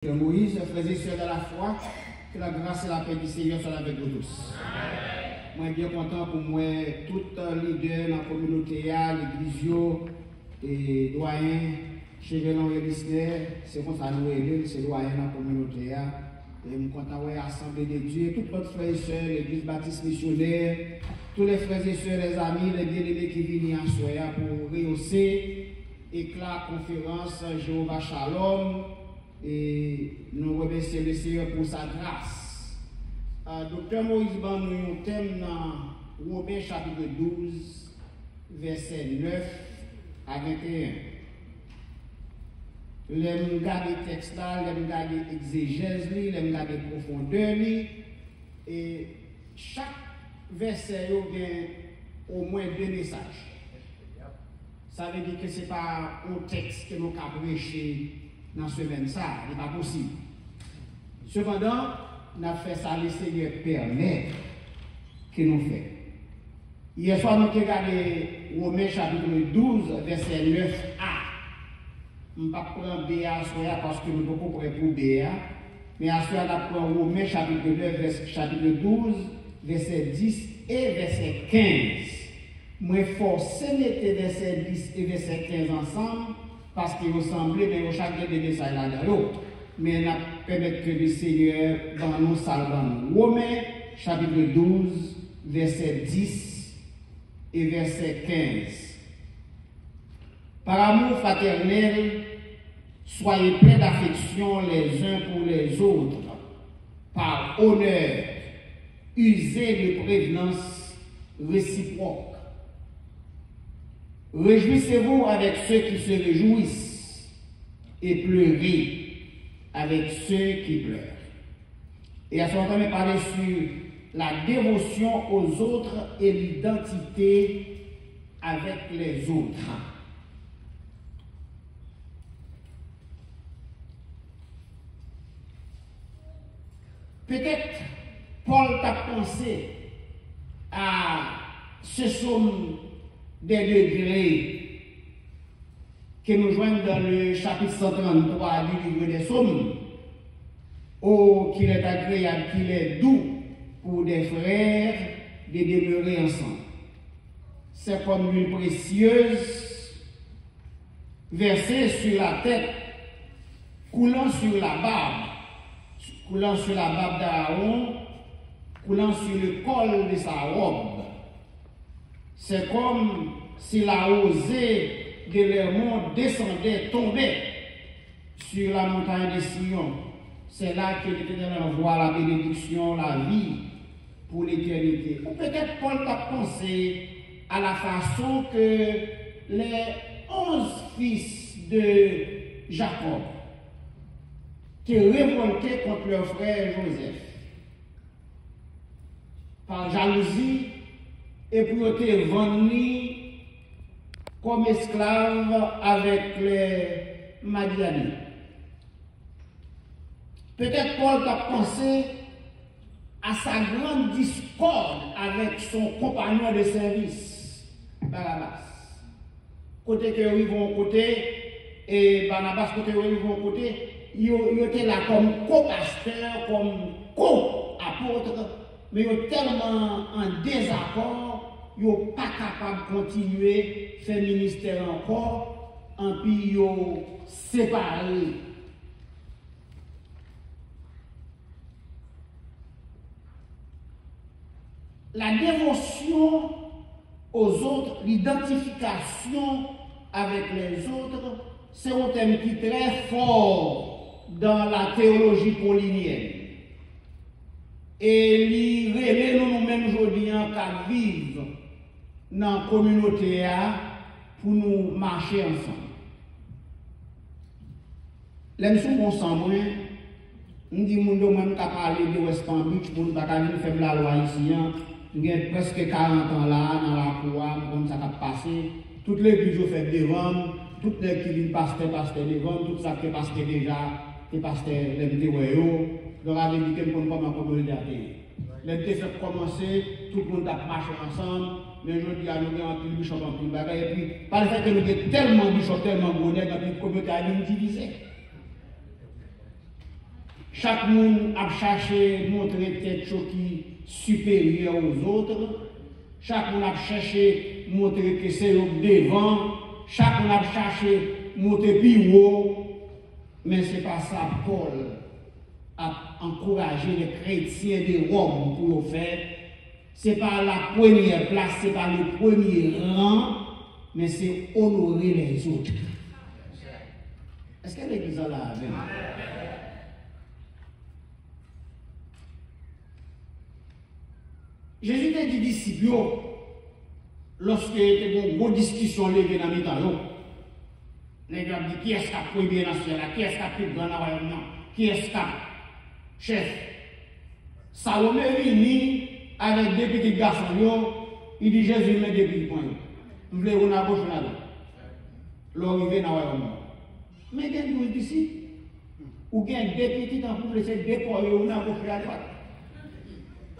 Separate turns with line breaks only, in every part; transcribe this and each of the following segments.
Moïse, frères et sœurs de la foi, que la grâce et la paix du Seigneur soient avec vous tous. Moi, je suis bien content pour moi, tout leader dans la communauté, l'église, et doyen, chez Vélan et Lisner, c'est comme ça nous aider, c'est doyen dans la communauté. Et je suis content de l'Assemblée de Dieu, tous les frères et sœurs, l'église baptiste missionnaire, tous les frères et sœurs, les amis, les bien-aimés qui viennent en soya pour rehausser, éclat, conférence, Jéhovah Shalom. Et nous remercions le Seigneur pour sa grâce. Docteur Moïse Ban nous un thème dans Romains chapitre 12, verset 9 à 21. L'aime garder le texte là, l'aime garder l'exégèse, l'aime garder la profondeur. Et chaque verset a au moins deux messages. Ça veut dire que ce n'est pas un texte que nous avons prêché dans ce semaine, ça, ce n'est pas possible. Cependant, nous avons fait ça, le Seigneur permet que nous fassions. Hier soir, nous avons regardé Romains chapitre 12, verset 9a. Je ne vais pas prendre BA parce que nous ne pouvons pas pour BA. Mais à ce moment-là, nous avons Romains chapitre 9, chapitre 12, verset 10 et verset 15. Moi, forcé mettre verset 10 et verset 15 ensemble. Parce qu'il nous semblait, mais chacun des messages là-dedans. Mais nous permettre que le Seigneur dans nos salves. Romains, chapitre 12, verset 10 et verset 15. Par amour fraternel, soyez pleins d'affection les uns pour les autres. Par honneur, usez de prévenance réciproque. Réjouissez-vous avec ceux qui se réjouissent et pleurez avec ceux qui pleurent. Et à ce moment, on parler sur la dévotion aux autres et l'identité avec les autres. Peut-être Paul t'a pensé à ce somme des degrés que nous joignons dans le chapitre 133 du livre des Psaumes. Oh, qu'il est agréable, qu'il est doux pour des frères de demeurer ensemble. C'est comme l'huile précieuse versée sur la tête, coulant sur la barbe d'Aaron, coulant sur le col de sa robe. C'est comme si la rosée de l'Hermon descendait, tombait sur la montagne de Sion. C'est là que l'Éternel envoie la bénédiction, la vie pour l'éternité. Ou peut-être Paul a pensé à la façon que les 11 fils de Jacob étaient révoltés contre leur frère Joseph. Par jalousie, et puis été vendus comme esclaves avec les Madianites. Peut-être Paul a pensé à sa grande discorde avec son compagnon de service, Barnabas. Côté que ils vont côté, et Barnabas côté où ils vont côté, ils étaient là comme co-pasteur, comme co-apôtre, mais ils étaient tellement en désaccord. Ils ne sont pas capables de continuer à faire ministère encore, en puis ils sont séparés. La dévotion aux autres, l'identification avec les autres, c'est un thème qui est très fort dans la théologie paulinienne. Et il révèle nous-mêmes aujourd'hui qu'à vivre dans la communauté pour nous marcher ensemble. Les gens ensemble, nous disons que nous avons parlé de West Palm Beach, nous avons fait la loi ici, nous avons presque 40 ans là, dans la cour, comme ça a passé. Toutes les églises ont fait devant, toutes les qui viennent pasteur devant, tout ça qui est pasteur déjà, qui est pasteur les vidéos, leur avait dit que nous ne pouvons pas communauté. Les deux fait commencer, tout le monde a marché ensemble. Mais je dis à nous, un bishop, un peu de bagaille. Et puis, par le fait que nous avons tellement de bishop, tellement de monnaie, dans une communauté à divisée. Chaque monde a cherché montrer tête qui supérieure aux autres. Chaque monde a cherché montrer que c'est devant. Chaque monde a cherché montrer plus haut. Mais ce n'est pas ça, Paul a encouragé les chrétiens de Rome pour le faire. Ce n'est pas la première place, ce n'est pas le premier rang, mais c'est honorer les autres. Est-ce que l'église est là avec? Jésus a dit aux disciples, lorsque il y a une grosse discussion levée dans les temps, les gens disent qui est-ce qui a premier dans ce ciel, qui est-ce qui a plus grand dans le royaume, qui est-ce qui a chef. Salomé vient avec deux petits garçons, il dit Jésus met deux petits points. Vous voulez qu'on a gauche ou à droite? L'arrivée dans le royaume. Mais il y a 12 disciples, ou il y a deux petits enfants pour laisser deux points, on a gauche ou à droite.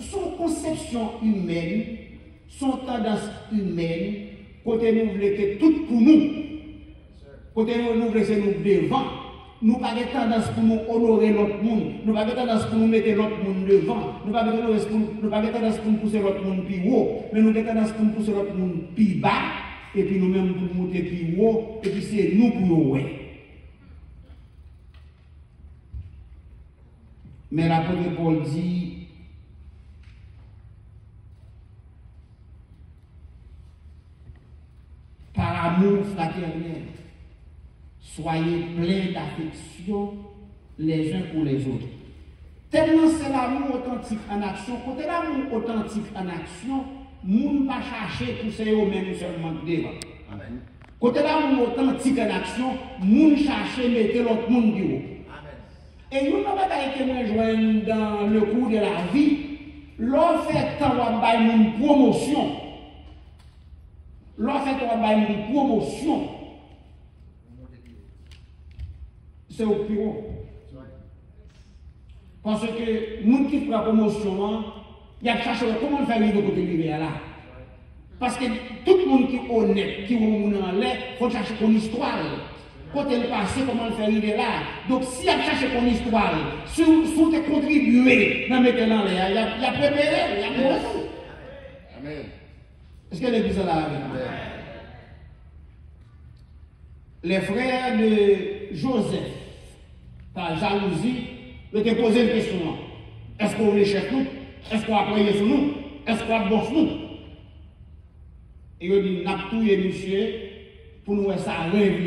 Son conception humaine, son tendance humaine, côté nous voulons que tout pour nous, côté nous voulons que nous devant, nous n'avons pas de tendance pour nous honorer l'autre monde, nous n'avons pas de tendance pour nous mettre l'autre monde devant, nous n'avons pas de tendance pour nous pousser l'autre monde plus haut, mais nous avons tendance pour nous pousser l'autre monde plus bas, et puis nous-mêmes pour nous monter plus haut, et puis c'est nous pour nous. Mais l'apôtre Paul dit, par amour fraternel, soyez pleins d'affection les uns pour les autres. Tellement c'est l'amour authentique en action. Quand l'amour authentique en action, nous ne pas chercher pour ces eux-mêmes seulement devant. Quand l'amour authentique en action, nous ne chercher mettre l'autre monde du haut. Et nous n'avons pas été rejoindre dans le cours de la vie, l'on fait tant une promotion. L'on fait une promotion. C'est au plus haut. Parce que les gens qui font la promotion, il y a cherché comment faire arriver côté de là. Parce que tout le monde qui est honnête, qui est en l'air, il faut chercher son histoire. Côté le passé, comment le faire arriver là. Donc si il y a cherché son histoire, si vous avez contribué dans mettre dans l'air, il y a préparé, il y a préparé. Amen. Est-ce que l'église est là? Les frères de Joseph, par jalousie, ils ont posé une question. Est-ce qu'on les chef nous? Est-ce qu'on a prié sur nous? Est-ce qu'on a bossé nous? Et ils ont dit, n'a pas tué monsieur, pour nous ça rêve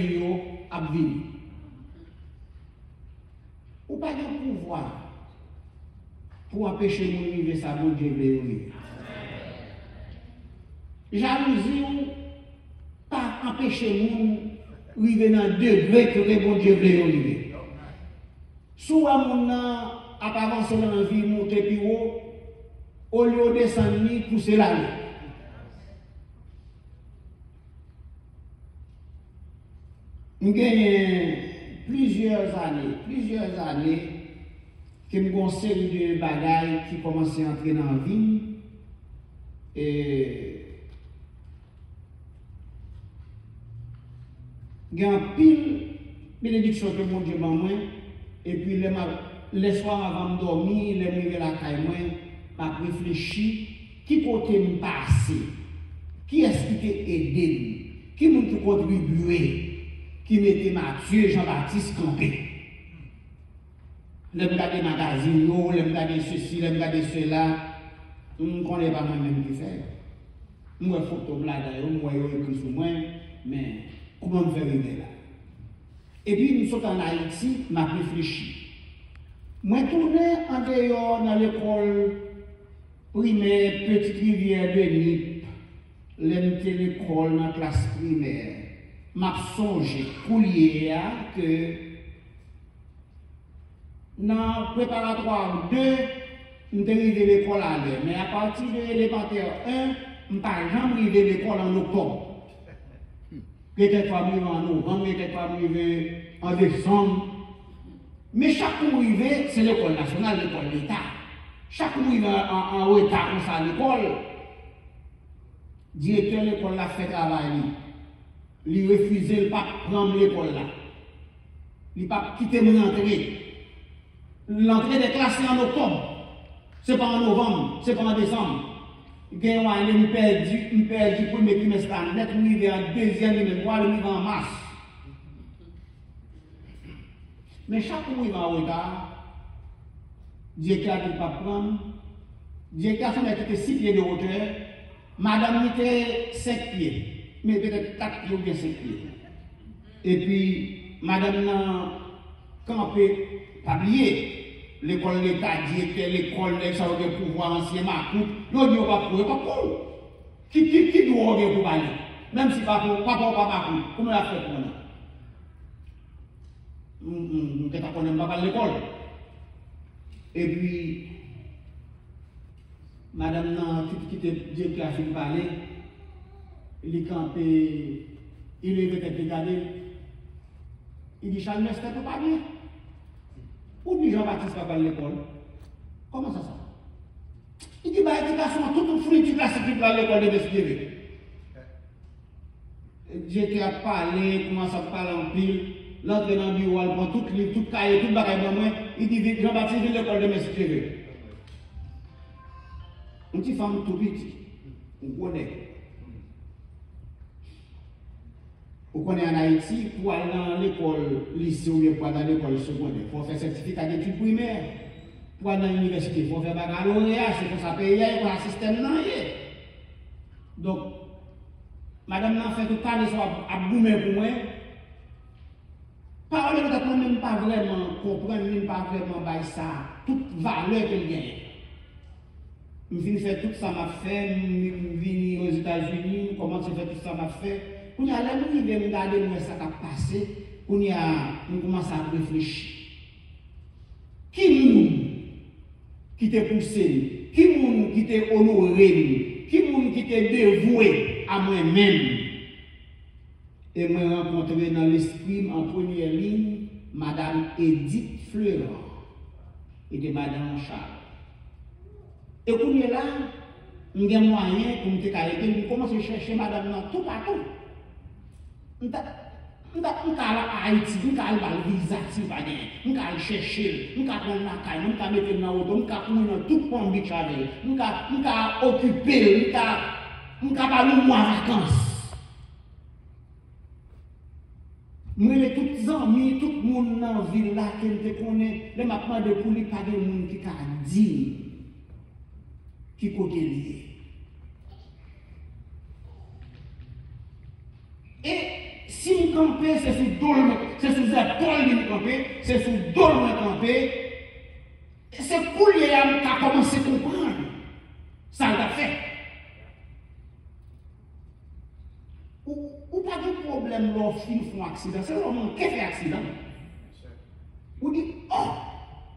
à vivre. Ou pas de pouvoir pour empêcher nous de vivre ça, bon Dieu veut. Jalousie ou pas empêcher nous de vivre dans le degré que le bon Dieu veut vivre. Soit mon a avancé dans la vie, monter plus haut, au lieu de descendre, pousser la vie. Nous avons plusieurs années que nous avons une série de bagailles qui commencent à entrer dans la vie. Et il y a une pile bénédiction que mon Dieu m'a donné. Et puis les soirs avant de dormir, les nuits à la caille, je réfléchis qui côté me passer, qui est-ce qui t'a aidé, qui m'a contribué. Qui mettait Mathieu, Jean-Baptiste campé. Les regarder les magazines, les regarder ceci, les regarder cela. Je ne connais pas moi-même qui fait. Moi, je photo là d'ailleurs, moi, je écrit sur moi, mais comment me faire arriver là? Et puis, nous sommes en Haïti, je réfléchi. Moi, tourné en dehors dans l'école primaire, Petite Rivière de Nip, l'école dans la classe primaire. M'a songé coulier que dans le préparatoire 2, je suis arrivé à l'école à l'heure. Mais à partir de l'élémentaire 1, je n'ai pas jamais arrivé à l'école en octobre. Peut-être pas arrivé en novembre, peut-être pas arrivé en décembre. Mais chaque fois arrivé, c'est l'école nationale, l'école d'État. Chaque fois arrivé en retard comme ça à l'école, le directeur de l'école a fait travail. Il refusait de ne pas prendre l'école là. Il n'a pas quitté mon entrée. L'entrée des classes c'est en octobre. C'est pas en novembre, c'est pas en décembre. Il y a un année, nous perdons le premier trimestre, nous arrivons en deuxième trimestre, nous arrivons en mars. Mais chaque fois qu'il va en retard, Dieu qui a dit pas prendre, Dieu qui a fait 6 pieds de hauteur, madame était 5 pieds, mais peut-être 4 pieds ou bien 5 pieds. Et puis, madame n'a campé, pas oublié. L'école de l'État dit que l'école de pouvoir ancien Macou, l'on dit pas pour. Qui doit avoir pour aller? Même si papa ou pas Macou, comment la fait pour nous? Nous ne connaissons pas l'école. Et puis, madame qui était Dieu qui a fait parler, il est campé, il est peut-être regardé, il dit Charles Mestre, tu pas bien. Ou dit Jean-Baptiste va à l'école. Comment ça? Il dit, bah, éducation, tout fruit, tu classes qui à l'école de Mestre. Dieu qui a parlé, commence à parler en pile, l'entrée dans le bureau, elle prend tout livre, tout cahier, tout bagaille dans moi, il dit, Jean-Baptiste, viens à l'école de Mestre. Une petite femme tout petite, on connaît. Vous connaissez en Haïti, pour aller dans l'école lycée ou bien pour aller dans l'école secondaire, il faut faire certificat d'études primaires. Pour aller dans l'université, il faut faire baccalauréat, c'est pour ça payer pour un système non. Donc, madame n'a fait tout parler sur à boumer pour moi. Parole de même pas vraiment comprendre, même pas vraiment bailler ça, toute valeur qu'elle gagne. Je viens faire tout ça m'a fait, je viens aux États-Unis, je commence à faire tout ça m'a fait. Quand il y a là, nous devons regarder ce qui a passé, quand nous commençons à réfléchir. Qui nous qui t'a poussé, qui nous qui t'a honoré, qui nous qui t'a dévoué à moi-même. Et moi rencontré dans l'esprit en première ligne, Madame Edith Fleuran et de Madame Charles. Et quand il est là, nous avons moyen pour nous arrêter, nous commençons à chercher Madame dans tout partout. Nous allons à Haïti, nous allons à visa si pas bien, nous allons chercher, nous allons prendre la caille, nous allons mettre dans l'auto, nous allons courir dans tout Palm Beach avec, nous allons occuper, nous allons aller au mois de vacances. Nous les toutes amis, tout le monde dans la ville là qui te connaît, les maintenant de pour lui pas de monde qui a dit qui côté lié. Et si nous campons, c'est sous dolme, c'est sous épaule de nous camper, c'est sous dolme de camper. C'est pour les âmes qui a commencé à comprendre. Ça l'a fait. Ou pas de problème lorsqu'ils font accident. C'est l'homme qui fait accident. Ou dit, oh,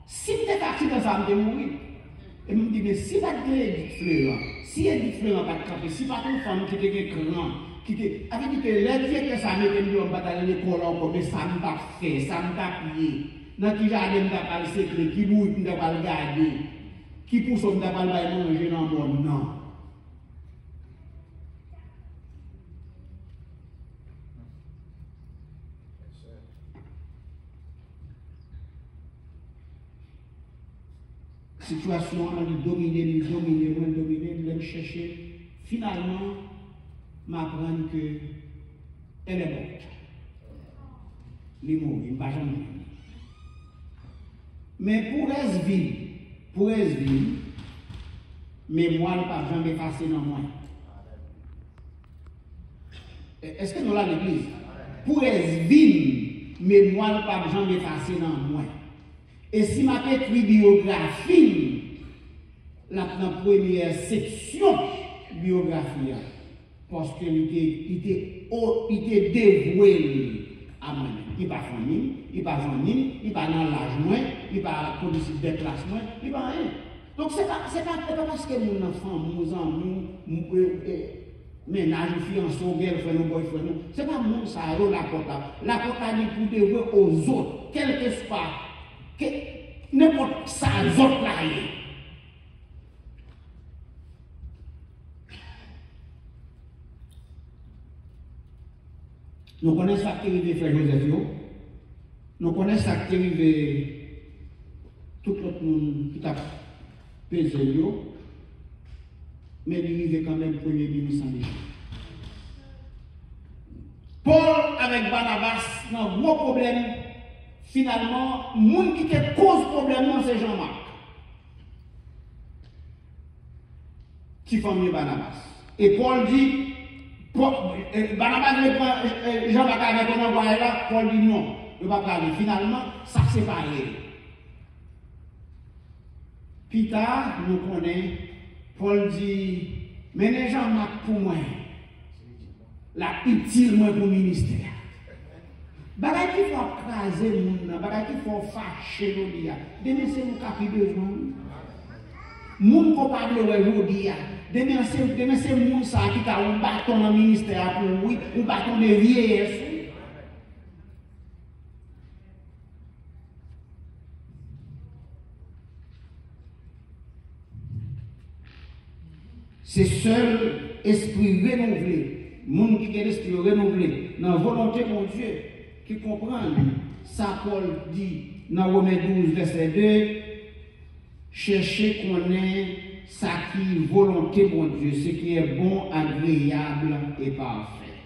si tu fais accident, ça va me mourir. Et je me dis, mais si pas de Edith Fleuran, si Edith Fleuran va camper, si pas une femme qui était grand, qui était, avec dit que les vieux que ça met en bataille l'école encore, mais ça ne va fait, ça ne va plié. Dans qui jardin ne va pas le secret, qui bouille ne va pas le garder, qui pousse ne va pas le manger dans le monde, non. Situation à nous dominer, nous chercher. Finalement, m'apprendre que elle est morte. Les mots, il ne va jamais. Mais pour Esville, mémoire ne va jamais effacer dans moi. Est-ce que nous l'avons l'église? Pour Esville, mémoire ne va jamais effacer dans moi. Et si ma écrit biographie, la première section biographie, parce qu'il était dévoué à moi-même. Il n'est pas famille, il n'est pas famille, il n'est pas dans l'âge moins, il n'est pas police de classe moins, il n'est pas rien. Donc ce n'est pas parce que mon enfant, mon amis, mon ménage, fiancé, girlfriend, boyfriend, ce n'est pas mon ça, la porte. La porte a dit pour dévouer aux autres, quel que soit. Que n'importe ça, les autres là. Nous connaissons ce qui est arrivé Frère Joseph. Nous connaissons ce qui est arrivé tout l'autre monde qui t'a pesé, mais il est quand même premier ministre en Égypte. Paul avec Barnabas, un gros problème, finalement, le monde qui te cause problème, c'est Jean-Marc. Qui famille Barnabas. Et Paul dit, Barnabas reprend Jean-Marc avec un envoyé là, Paul dit non, il ne va pas aller. Finalement, ça s'est séparé. Plus tard, nous connaissons, Paul dit, mais Jean-Marc pour moi, la utile moi pour le ministère. Bagay qui faut craser le monde, bagay qui faut fâcher le dia. Demain c'est nous qui avons besoin. Moun ko parle aujourd'hui, demain c'est moun ça qui a un bâton dans le ministère pour oui, un bâton de vieillesse. C'est seul esprit renouvelé, moun qui a l'esprit renouvelé, dans la volonté de Dieu, qui comprend ça. Paul dit dans Romains 12, verset 2, cherchez qu'on ait ça qui est volonté de Dieu, ce qui est bon, agréable et parfait.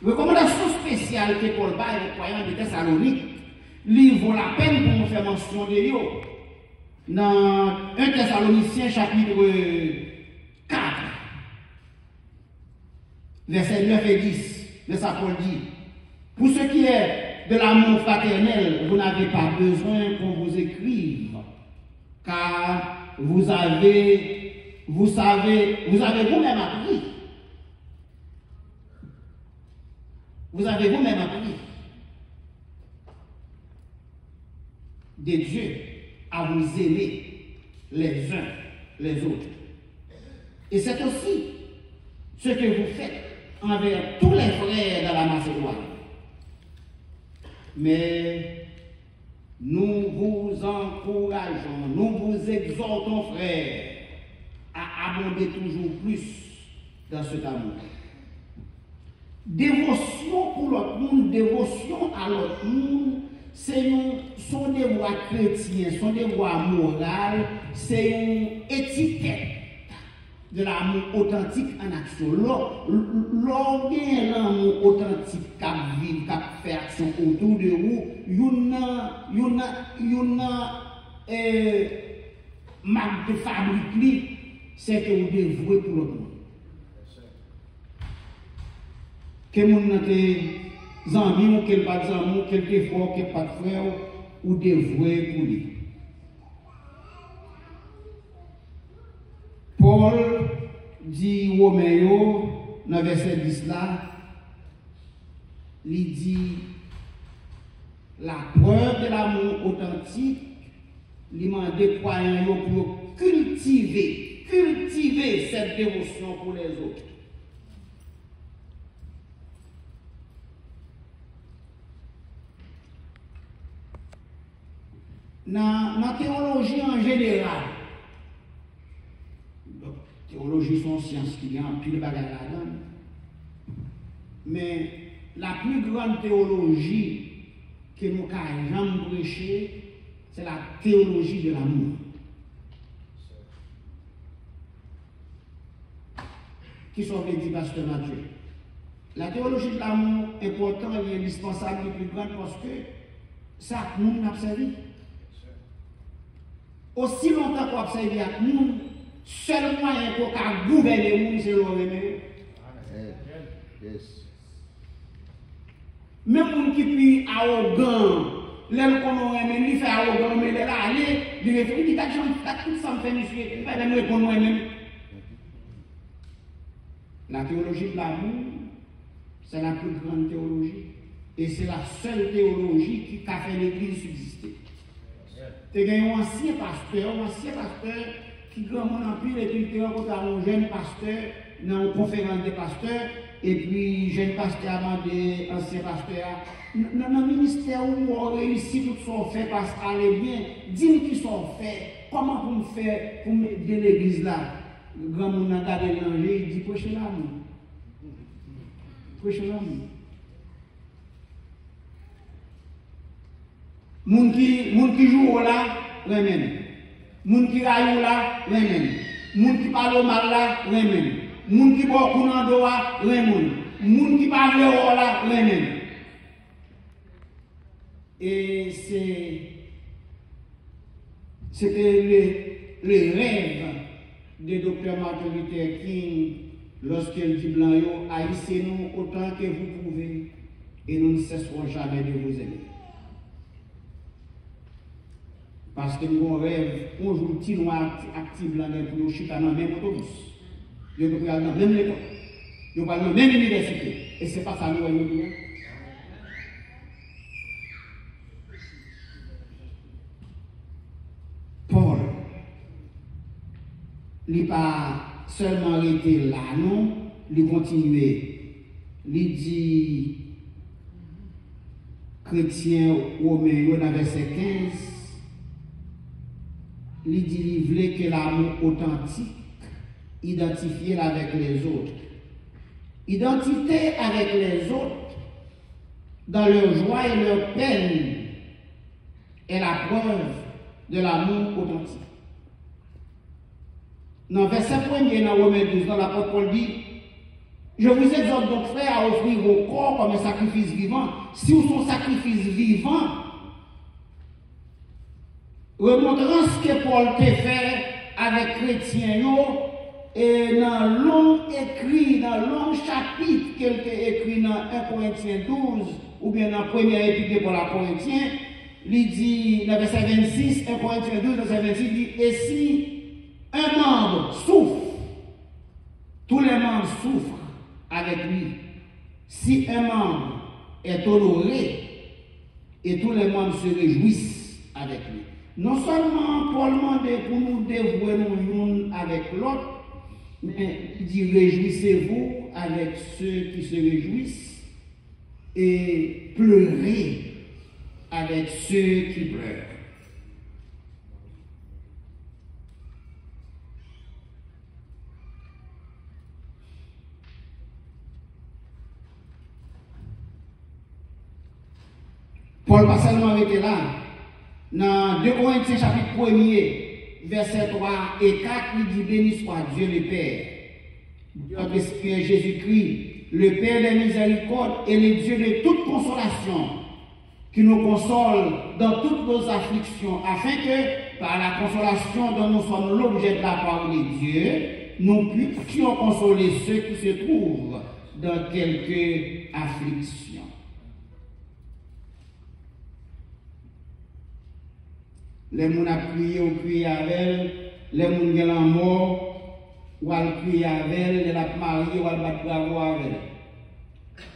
Recommandation spéciale que Paul bat les croyants de Thessalonique, il vaut la peine pour nous faire mention de lui. Dans 1 Thessaloniciens chapitre 4, verset 9 et 10, mais ça Paul dit, pour ce qui est de l'amour fraternel, vous n'avez pas besoin qu'on vous écrive, car vous avez vous-même appris. Vous avez vous-même appris de Dieu à vous aimer les uns les autres. Et c'est aussi ce que vous faites envers tous les frères de la Macédoine. Mais nous vous encourageons, nous vous exhortons, frères, à abonder toujours plus dans cet amour. Dévotion pour l'autre monde, dévotion à l'autre monde, c'est son devoir chrétien, son devoir moral, c'est une étiquette de l'amour authentique en action. L'amour authentique qui vit, qui fait action autour de vous, il y a marque de fabrique, c'est que vous dévouez pour l'autre monde. Que vous n'avez pas d'amis, ou pas d'amis, quelque fois, que pas de frère, ou dévouez pour lui. Paul dit Romains, dans verset 10 là, il dit la preuve de l'amour authentique, il demande des croyants pour cultiver cette dévotion pour les autres. Dans la théologie en général, théologie sont sciences qui ont pile bagarre là-dedans. Mais la plus grande théologie que nous avons jamais prêchée, c'est la théologie de l'amour. Qui sont les dit pasteur Mathieu. La théologie de l'amour est importante et indispensable et plus grande parce que ça nous n'a servi. Aussi longtemps qu'on observe avec nous, seul moyen pour qu'on gouverne le monde, c'est le remettre. Même les gens qui sont arrogants, les gens qui sont arrogants, mais les gens qui réfléchissent, ils tout ça me fait monsieur, ils ne peuvent répondre moi-même. La théologie de l'amour, c'est la plus grande théologie. Et c'est la seule théologie qui a fait l'Église subsister. Il y a un ancien pasteur qui grand en pile et puis il y a un jeune pasteur dans une conférence des pasteurs et puis jeune pasteur a demandé ancien pasteur dans le ministère où on réussit tout ce fait parce qu'elle est bien, dis-nous qui sont faits, comment pour me faire pour m'aider l'église là. Le grand monde a gardé l'angé, il dit prêchez l'amour. Prêchez l'amour. Moun qui joue là, remen. Moun qui raille là, remen. Moun qui parle mal là, remen. Moun qui boit counan d'eau là, remen. Moun qui parle là, remen. Et c'était le rêve de Dr. Martin Luther King lorsqu'il dit blanc, haïssez-nous autant que vous pouvez et nous ne cesserons jamais de vous aimer. Parce que nous rêve, un jour, petit noir actif blanc pour nous chuter dans le même autobus. Nous sommes dans la même école. Nous sommes dans la même université. Et ce n'est pas ça nous voyons bien. Paul, il n'a pas seulement arrêté là, non, il continuait. Il dit, chrétien romain, dans verset 15, il dit, il voulait que l'amour authentique, identifié avec les autres. Identité avec les autres, dans leur joie et leur peine, est la preuve de l'amour authentique. Dans le verset 1er, dans Romains 12, dans l'apôtre Paul dit, je vous exhorte donc, frères, à offrir vos corps comme un sacrifice vivant. Si vous êtes un sacrifice vivant, remontrant ce que Paul t'a fait avec chrétiens, et dans le long écrit, dans le long chapitre qu'il t'a écrit dans 1 Corinthiens 12, ou bien dans la première épître de Paul à Corinthiens, il dit, dans le verset 26, 1 Corinthiens 12, verset 26, il dit, et si un membre souffre, tous les membres souffrent avec lui. Si un membre est honoré, et tous les membres se réjouissent avec lui. Non seulement Paul demande pour nous dévouer l'un avec l'autre, mais il dit réjouissez-vous avec ceux qui se réjouissent et pleurez avec ceux qui pleurent. Paul pas seulement été là. Dans 2 Corinthiens chapitre 1er, verset 3 et 4, il dit béni soit Dieu le Père, notre Seigneur Jésus-Christ, le Père des miséricordes et le Dieu de toute consolation, qui nous console dans toutes nos afflictions, afin que, par la consolation dont nous sommes l'objet de la parole de Dieu, nous puissions consoler ceux qui se trouvent dans quelque affliction. Les gens ont crié, on crie avec elle, les gens qui sont morts, ou ont crié avec elle, les gens mariés, ou ont battu bravo avec elle.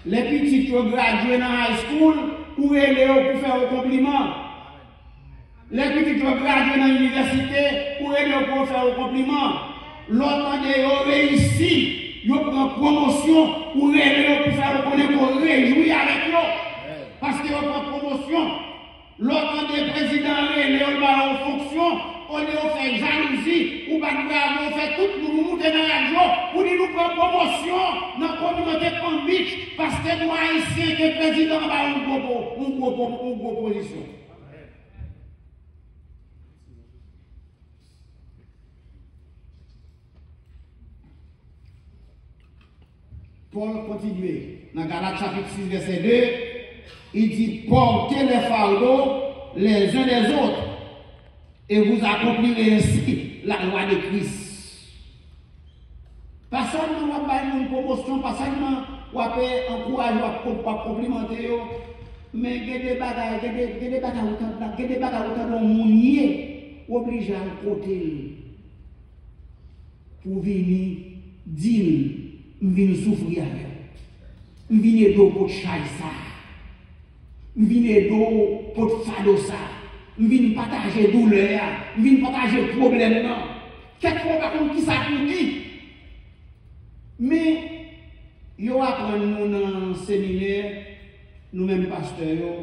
Les petits qui ont gradué dans la high school, ou est pour faire un compliment. Les petits qui ont gradué dans l'université, ou est pour faire un compliment. L'autre qui ont réussi, ils ont pris promotion, ou est pour faire un compliment, pour réjouir avec eux. Parce qu'ils ont pris promotion. L'autre des présidents, Léon en fonction, on est fait jalousie, ou pas on fait tout pour nous monter dans la joie, pour nous prendre promotion dans la communauté de Palm Beach, parce que nous haïtiens, que le président va une gros position. Paul continue, dans Galates chapitre 6, verset 2, il dit portez les fardeaux les uns des autres et vous accomplirez ainsi la loi de Christ. Pas seulement on va une promotion, pas seulement on va encourager, on va complimenter, mais il y a des bagages, il y a des bagages dont on obligé à côté pour venir dire, venir souffrir avec eux, venir d'eau pour changer ça. Je viens pour faire ça. Je viens partager douleur. Je viens partager problème. Quelquefois, par contre, qui ça pour qui? Mais, nous apprenons dans le séminaire, nous-mêmes pasteurs,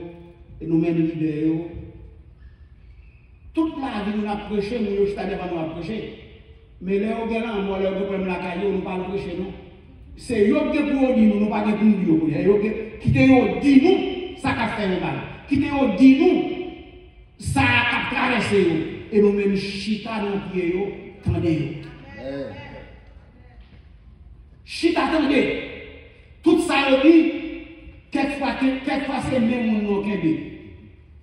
et nous-mêmes leaders, toute la vie, nous avons prêché, nous avons prêché. Mais là, on a moi, le problème la caillou, nous ne parlons pas prêcher, non. C'est eux qui pour dire, nous ne parlons pas pour dire. Qui te dit nous. Ça qu'a fait mal. Qui te dit nous, caresser et nous-mêmes chita dans le pied, tendez. Chita, tendez. Tout ça, on dit, quelquefois c'est même mon nom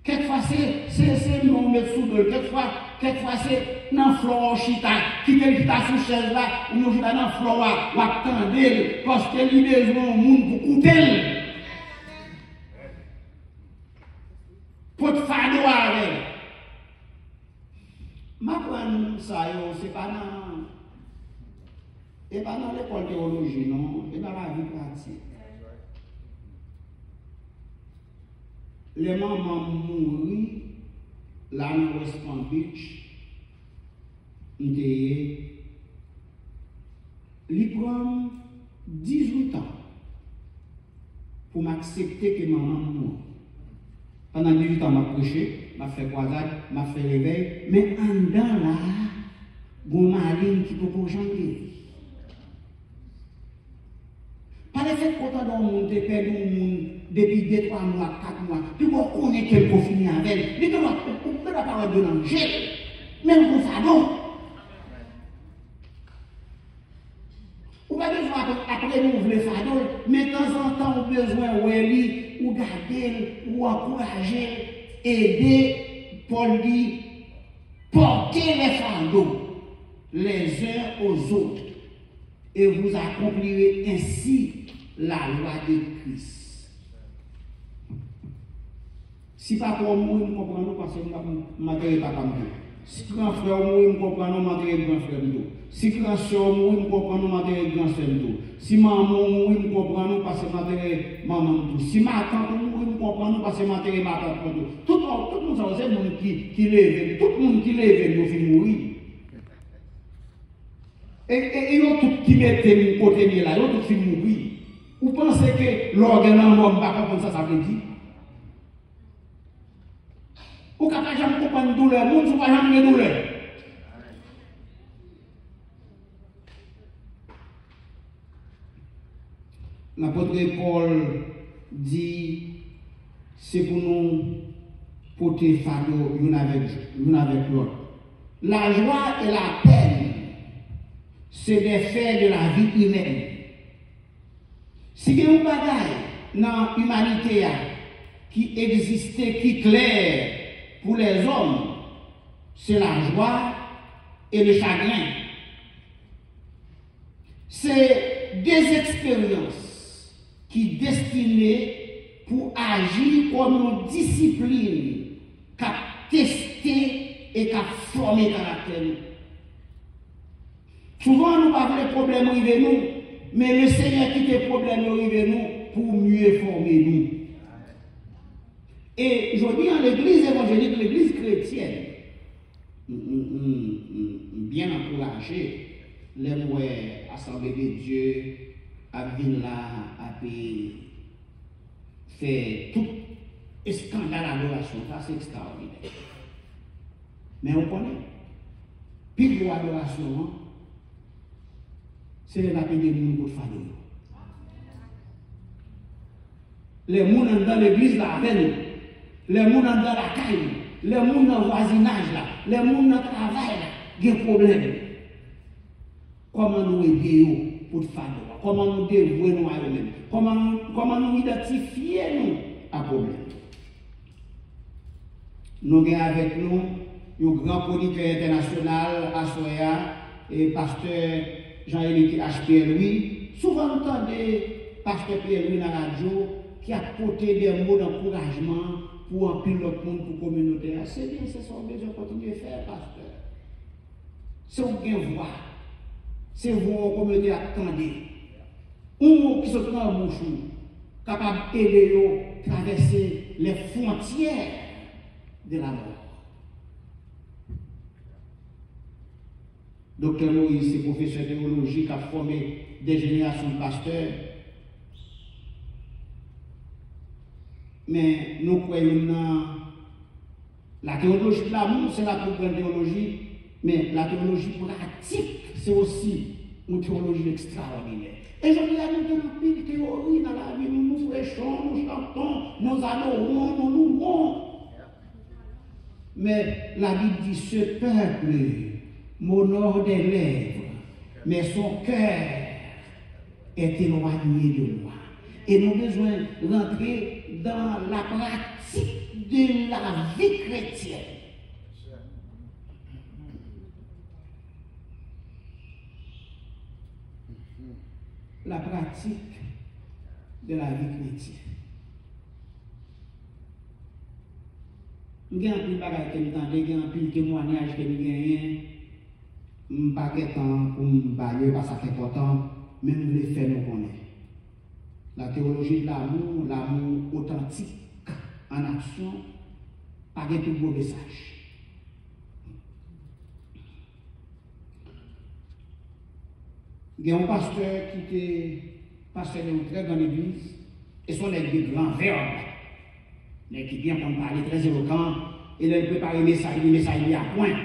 quelquefois c'est mon mettre sous de quelquefois c'est dans flore chita qui ta sous chaise là ou nous dans flore ou attendre parce que lui besoin au monde pour coûter pour te faire avec ma prendre ça c'est pas dans l'école théologie non et dans la vie pratique. Les mamans mourent là dans West Palm Beach. Ils prennent 18 ans pour m'accepter que maman mourut. Pendant 18 ans, je prêché, je fait croisade, je fait réveil, mais en dedans là, il y a une marine qui peut pas changer. Pas le fait qu'on t'a monté perdu un monde depuis 2-3 mois, 4 mois, puis on connaît quelqu'un fini avec. Mais on ne peut pas parler de danger. Même pour ça, non. On n'a pas besoin après nous ouvrir le fardeau, mais de temps en temps, on a besoin de ou garder, ou encourager, aider, Paul dit, porter les fardeaux les uns aux autres, et vous accomplirez ainsi la loi de Christ. Si pas pour moi, nous comprenons parce que je ne pas comme Dieu. Si grand frère moi, nous comprenons matériel grand frère nous. Si grand soeur moi, nous comprenons matériel grand soeur nous. Si maman moi, nous comprenons parce que matériel maman nous. Si ma tante moi, nous comprenons parce que matériel ma tante nous. Tout le monde c'est le monde qui lève, tout le monde qui lève nous finit mourir. Et ils ont tout qui mettent mon côté là, ils ont tout fini mourir. Vous pensez que l'organe en homme va comme ça veut dire? Ou quand tu jamais comprendre une douleur, monde ne pas jamais de douleur. L'apôtre Paul dit c'est pour nous porter fardeau l'une avec l'autre. La joie et la peine, c'est des faits de la vie humaine. Si il y a un bagage dans l'humanité qui existait, qui est clair pour les hommes, c'est la joie et le chagrin. C'est des expériences qui sont destinées pour agir comme une discipline qui a testé et qui a formé le caractère. Souvent, nous n'avons pas de problème arriver nous, mais le Seigneur qui a des problèmes arriver nous pour mieux former nous. Et je dis en l'église évangélique, l'église chrétienne, bien encouragée, les moyens assemblée de Dieu, à venir là, à faire tout scandale d'adoration, ça c'est extraordinaire. Mais on connaît, puis l'adoration, c'est la paix des gens pour faire. Les gens dans l'église là avec nous, les gens dans la caille, les gens dans le voisinage là, les gens dans le travail là, il y a des problèmes. Comment nous aider pour faire? Comment nous dévouer nous à eux-mêmes? Comment nous identifier nous à problème? Nous avons avec nous un grand producteur international, Assoya, et pasteur Jean-Élie HPLui. Souvent, nous entendons pasteur Pierre-Louis dans la radio qui a porté des mots d'encouragement pour empiler l'autre monde, pour la communauté. C'est bien, c'est son besoin de continuer à faire, pasteur. C'est un bien voir. C'est vous, la communauté, attendez. Un mot qui se trouve dans mon chou, capable d'aider à traverser les frontières de la mort. Docteur Moïse, c'est professeur de théologie qui a formé des générations de pasteurs. Mais nous croyons dans la théologie de l'amour, c'est la plus grande théologie, mais la théologie pratique, c'est aussi une théologie extraordinaire. Et je dis à nous de pile théorie dans la vie, nous prêchons, nous chantons, nous adorons, nous louons. Mais la Bible dit ce peuple m'honore des lèvres, mais son cœur est éloigné de moi. Et nous avons besoin de rentrer dans la pratique de la vie chrétienne. La pratique de la vie chrétienne. Nous avons un peu de bagages que nous avons, nous avons un peu de témoignages que nous avons. Nous n'avons pas de temps pour nous bailler parce que c'est important, mais nous voulons faire nous connaître. La théologie de l'amour, l'amour authentique en action, pas de tout beau message. Il y a un pasteur qui était pasteur d'une très grande église, et son église grand verbe, mais qui vient pour parler très éloquent, et il prépare le message il y a point.